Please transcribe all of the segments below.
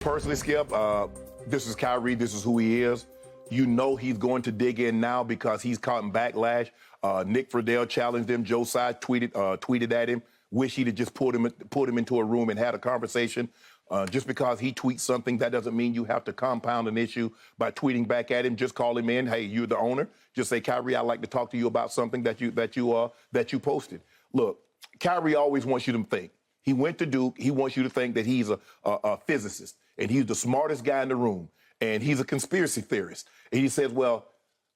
Personally, Skip, this is Kyrie. This is who he is. You know he's going to dig in now because he's caught in backlash. Nick Friedel challenged him. Joe Tsai tweeted at him. Wish he'd have just pulled him into a room and had a conversation. Just because he tweets something, that doesn't mean you have to compound an issue by tweeting back at him. Just call him in. Hey, you're the owner. Just say, Kyrie, I'd like to talk to you about something that you posted. Look, Kyrie always wants you to think. He went to Duke. He wants you to think that he's a physicist and he's the smartest guy in the room and he's a conspiracy theorist. And he says, well,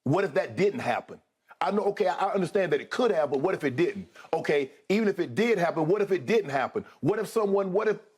what if that didn't happen? I know, okay, I understand that it could have, but what if it didn't? Okay, even if it did happen, what if it didn't happen? What if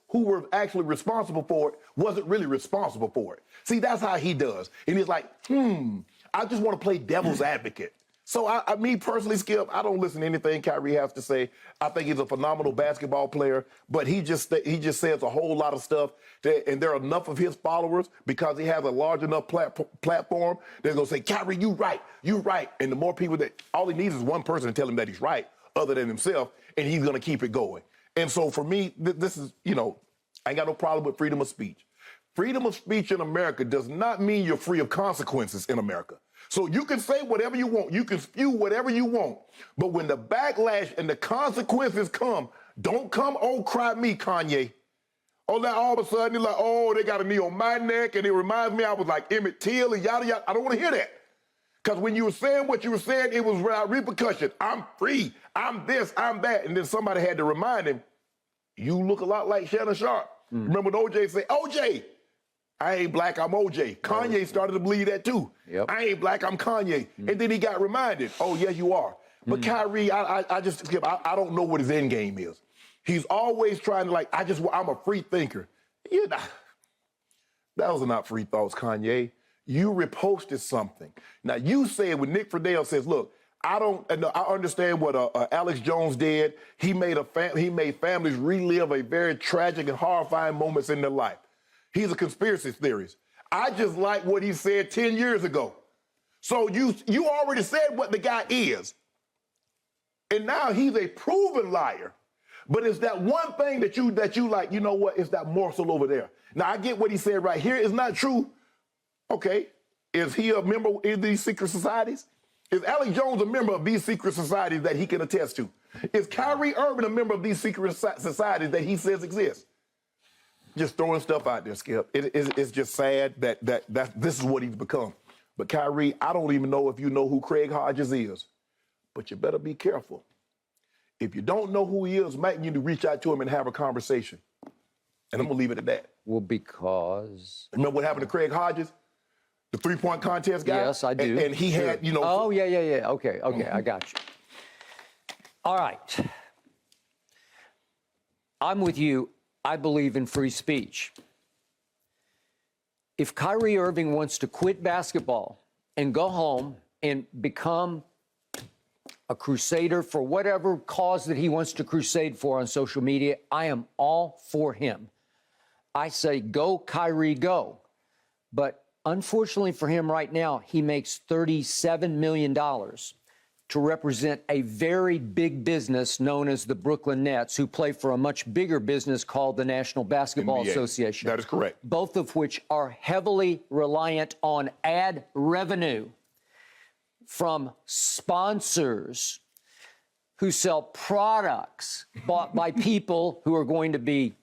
who were actually responsible for it wasn't really responsible for it? See, that's how he does. And he's like, I just want to play devil's advocate. So me personally, Skip, I don't listen to anything Kyrie has to say. I think he's a phenomenal basketball player, but he just says a whole lot of stuff, and there are enough of his followers because he has a large enough platform. They're gonna say, Kyrie, you right. And the more people all he needs is one person to tell him that he's right, other than himself, and he's gonna keep it going. And so for me, this is, I ain't got no problem with freedom of speech. Freedom of speech in America does not mean you're free of consequences in America. So you can say whatever you want. You can spew whatever you want. But when the backlash and the consequences come, don't come, oh, cry me, Kanye. Oh, now all of a sudden, you're like, oh, they got a knee on my neck, and it reminds me I was like Emmett Till and yada, yada. I don't want to hear that. Because when you were saying what you were saying, it was without repercussion. I'm free. I'm this, I'm that. And then somebody had to remind him, you look a lot like Shannon Sharpe. Remember when OJ said, OJ, I ain't black, I'm OJ. Kanye started to believe that too. Yep. I ain't black, I'm Kanye. And then he got reminded, oh, yes, you are. But Kyrie, I don't know what his end game is. He's always trying to I'm a free thinker. Those are not free thoughts, Kanye. You reposted something. Now, you said when Nick Friedel says, look, I understand what Alex Jones did. He made families relive a very tragic and horrifying moments in their life. He's a conspiracy theorist. I just like what he said 10 years ago. So you already said what the guy is. And now he's a proven liar. But it's that one thing that you like, you know what, it's that morsel over there. Now, I get what he said right here. It's not true. Okay. Is he a member of these secret societies? Is Alex Jones a member of these secret societies that he can attest to? Is Kyrie Irving a member of these secret societies that he says exist? Just throwing stuff out there, Skip. It's just sad that this is what he's become. But Kyrie, I don't even know if you know who Craig Hodges is, but you better be careful. If you don't know who he is, might need to reach out to him and have a conversation. And I'm gonna leave it at that. Well, because remember what happened to Craig Hodges, the three-point contest guy? Yes, I do. And he had, Oh, yeah. Okay, I got you. All right. I'm with you. I believe in free speech. If Kyrie Irving wants to quit basketball and go home and become a crusader for whatever cause that he wants to crusade for on social media, I am all for him. I say, go, Kyrie, go. But unfortunately for him right now, he makes $37 million to represent a very big business known as the Brooklyn Nets, who play for a much bigger business called the National Basketball NBA. Association. That is correct. Both of which are heavily reliant on ad revenue from sponsors who sell products bought by people who are going to be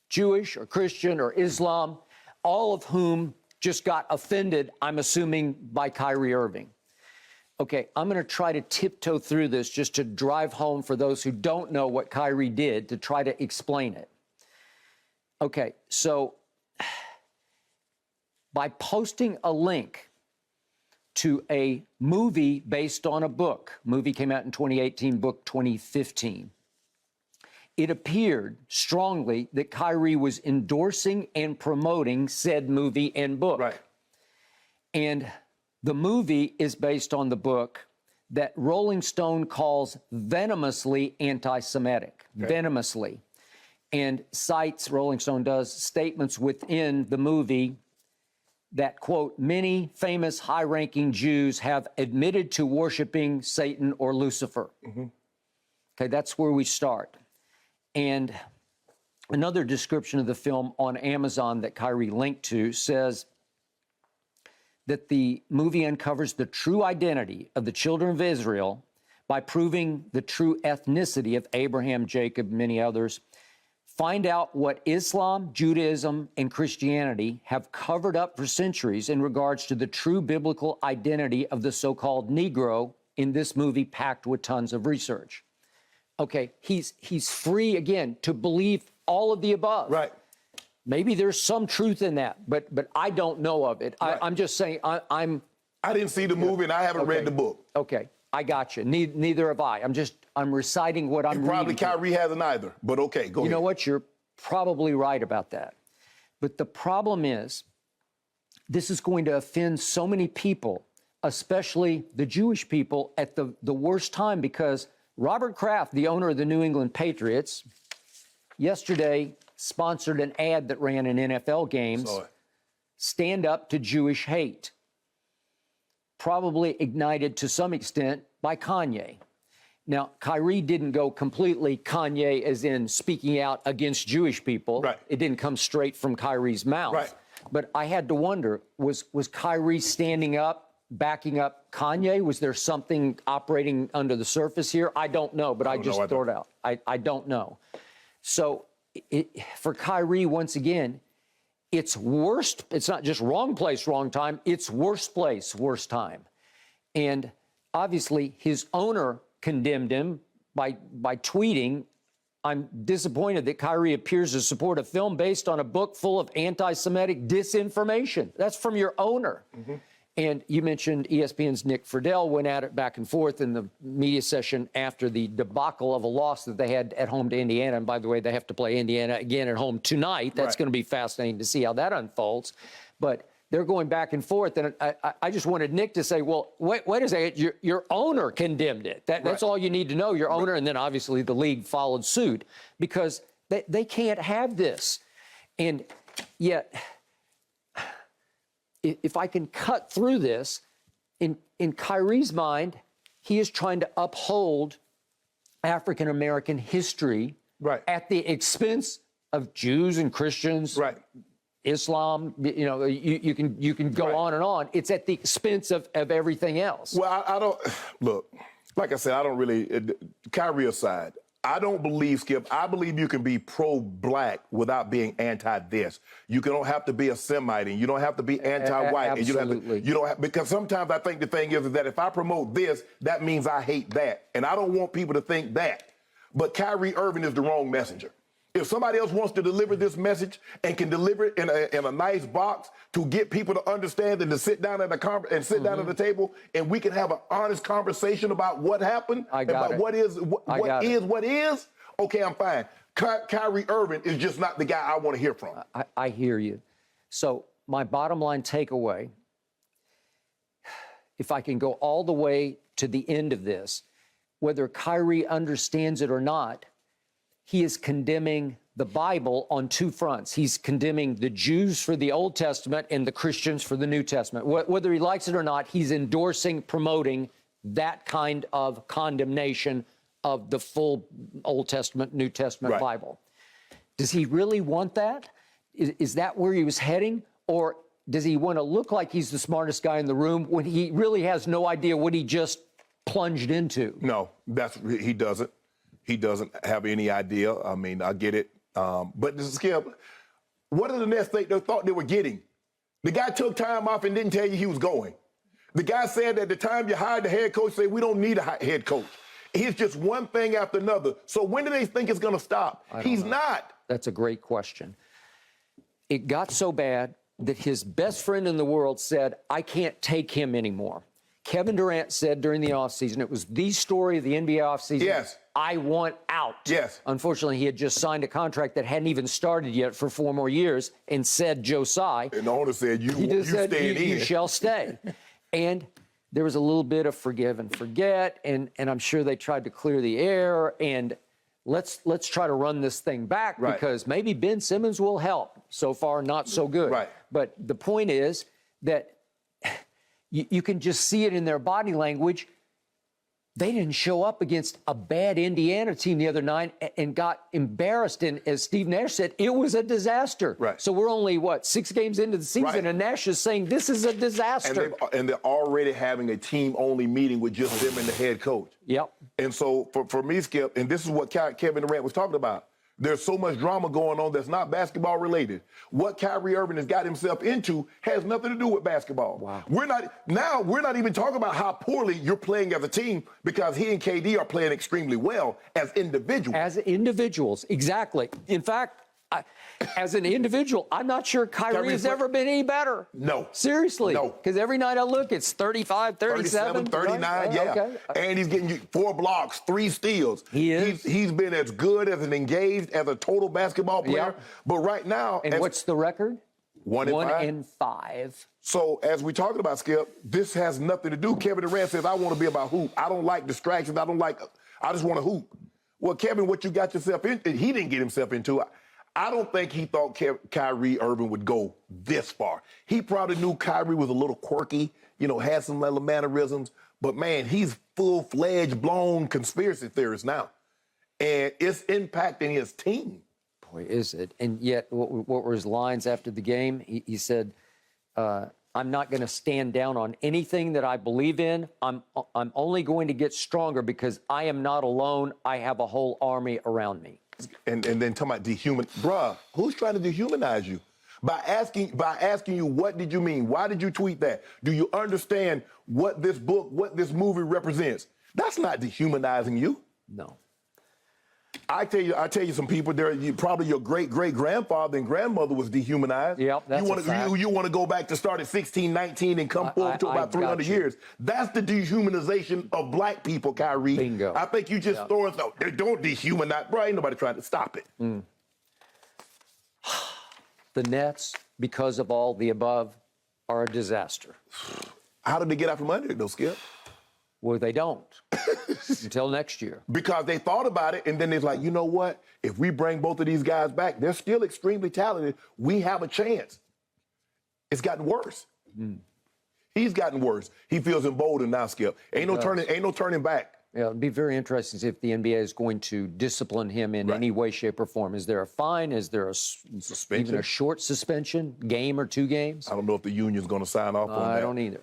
Jewish or Christian or Islam, all of whom just got offended, I'm assuming, by Kyrie Irving. Okay, I'm going to try to tiptoe through this just to drive home for those who don't know what Kyrie did, to try to explain it. Okay, so by posting a link to a movie based on a book, movie came out in 2018, book 2015, it appeared strongly that Kyrie was endorsing and promoting said movie and book. Right. And the movie is based on the book that Rolling Stone calls venomously anti-Semitic, venomously, and cites, Rolling Stone does, statements within the movie that, quote, many famous high-ranking Jews have admitted to worshiping Satan or Lucifer. Okay, that's where we start. And Another description of the film on Amazon that Kyrie linked to says that the movie uncovers the true identity of the children of Israel by proving the true ethnicity of Abraham, Jacob, many others. Find out what Islam, Judaism, and Christianity have covered up for centuries in regards to the true biblical identity of the so-called Negro in this movie packed with tons of research. Okay, he's free, again, to believe all of the above. Right. Maybe there's some truth in that, but I don't know of it. Right. I'm just saying I didn't see the movie and I haven't read the book. Okay, I got you. Neither have I. I'm reciting what I'm reading. Probably Kyrie hasn't either, but okay, go ahead. You know what? You're probably right about that. But the problem is, this is going to offend so many people, especially the Jewish people, at the worst time, because Robert Kraft, the owner of the New England Patriots, yesterday sponsored an ad that ran in NFL games, Stand Up to Jewish Hate, probably ignited to some extent by Kanye. Now, Kyrie didn't go completely Kanye as in speaking out against Jewish people. Right. It didn't come straight from Kyrie's mouth. Right. But I had to wonder, was Kyrie standing up, backing up Kanye? Was there something operating under the surface here? I don't know, but I just throw it out. I don't know. So for Kyrie, once again, it's worst. It's not just wrong place, wrong time. It's worst place, worst time. And obviously, his owner condemned him by tweeting, "I'm disappointed that Kyrie appears to support a film based on a book full of anti-Semitic disinformation." That's from your owner. Mm-hmm. And you mentioned ESPN's Nick Friedel went at it back and forth in the media session after the debacle of a loss that they had at home to Indiana. And by the way, they have to play Indiana again at home tonight. That's going to be fascinating to see how that unfolds. But they're going back and forth. And I just wanted Nick to say, well, wait a second, your owner condemned it. That's all you need to know, your owner. And then obviously the league followed suit because they can't have this. And yet, if I can cut through this, in Kyrie's mind, he is trying to uphold African-American history at the expense of Jews and Christians, Islam. You know, you can go on and on. It's at the expense of everything else. Well, I don't look. Like I said, I don't really. Kyrie aside, I don't believe, Skip. I believe you can be pro-black without being anti-this. You don't have to be a Semite, and you don't have to be anti-white. Absolutely. And you don't have because sometimes I think the thing is that if I promote this, that means I hate that, and I don't want people to think that. But Kyrie Irving is the wrong messenger. If somebody else wants to deliver this message and can deliver it in a nice box to get people to understand and to sit down at down at the table and we can have an honest conversation about what happened, what is. Okay, I'm fine. Kyrie Irving is just not the guy I want to hear from. I hear you. So my bottom line takeaway, if I can go all the way to the end of this, whether Kyrie understands it or not, he is condemning the Bible on two fronts. He's condemning the Jews for the Old Testament and the Christians for the New Testament. Whether he likes it or not, he's endorsing, promoting that kind of condemnation of the full Old Testament, New Testament Bible. Does he really want that? Is that where he was heading? Or does he want to look like he's the smartest guy in the room when he really has no idea what he just plunged into? No, he doesn't. He doesn't have any idea. I mean, I get it. But Skip, what are the next thing they thought they were getting? The guy took time off and didn't tell you he was going. The guy said at the time you hired the head coach, said, we don't need a head coach. He's just one thing after another. So when do they think it's going to stop? He's not. That's a great question. It got so bad that his best friend in the world said, I can't take him anymore. Kevin Durant said during the offseason, it was the story of the NBA offseason. Yes. I want out. Yes. Unfortunately, he had just signed a contract that hadn't even started yet for 4 more years and said, Joe Tsai. And the owner said, you shall stay. And there was a little bit of forgive and forget, and I'm sure they tried to clear the air, and let's try to run this thing back because maybe Ben Simmons will help. So far, not so good. Right. But the point is that you can just see it in their body language. They didn't show up against a bad Indiana team the other night and got embarrassed. And as Steve Nash said, it was a disaster. Right. So we're only, 6 games into the season, Right. and Nash is saying this is a disaster. And they're already having a team-only meeting with just them and the head coach. Yep. And so for me, Skip, and this is what Kevin Durant was talking about, there's so much drama going on that's not basketball related. What Kyrie Irving has got himself into has nothing to do with basketball. Wow. We're not even talking about how poorly you're playing as a team, because he and KD are playing extremely well as individuals. As individuals, exactly. In fact, as an individual, I'm not sure Kyrie has ever been any better. No. Seriously. No. Because every night I look, it's 35, 37. 39, right? yeah. Okay. And he's getting you 4 blocks, 3 steals. He is. He's been as good as an engaged as a total basketball player. Yeah. But right now, And what's the record? 1-5. 1-5. So as we're talking about, Skip, this has nothing to do. Kevin Durant says, I want to be about hoop. I don't like distractions. I just want to hoop. Well, Kevin, what you got yourself into, he didn't get himself into. I don't think he thought Kyrie Irving would go this far. He probably knew Kyrie was a little quirky, had some little mannerisms. But, man, he's full-fledged, blown conspiracy theorist now. And it's impacting his team. Boy, is it. And yet, what were his lines after the game? He said, I'm not going to stand down on anything that I believe in. I'm only going to get stronger because I am not alone. I have a whole army around me. And then talking about bruh, who's trying to dehumanize you? By asking you, what did you mean? Why did you tweet that? Do you understand what this book, what this movie represents? That's not dehumanizing you. No. I tell you some people there, probably your great-great-grandfather and grandmother was dehumanized. Yep, that's a fact. You want to go back to start at 16, 19 and come forward to about 300 years. That's the dehumanization of black people, Kyrie. Bingo. I think you just throwing stuff. Don't dehumanize. Bro, ain't nobody trying to stop it. The Nets, because of all the above, are a disaster. How did they get out from under it, though, Skip? Well, they don't until next year. Because they thought about it, and then it's like, you know what? If we bring both of these guys back, they're still extremely talented. We have a chance. It's gotten worse. He's gotten worse. He feels emboldened now, Skip. Ain't no turning back. Yeah, it'd be very interesting to see if the NBA is going to discipline him in any way, shape, or form. Is there a fine? Is there a suspension? Even a short suspension, game or 2 games? I don't know if the union's going to sign off on that. I don't either.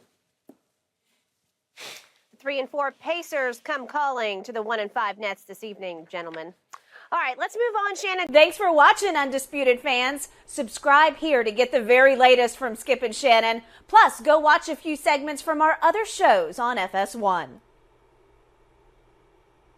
3 and 4 Pacers come calling to the 1 and 5 Nets this evening, gentlemen. All right, let's move on, Shannon. Thanks for watching, Undisputed fans. Subscribe here to get the very latest from Skip and Shannon. Plus, go watch a few segments from our other shows on FS1.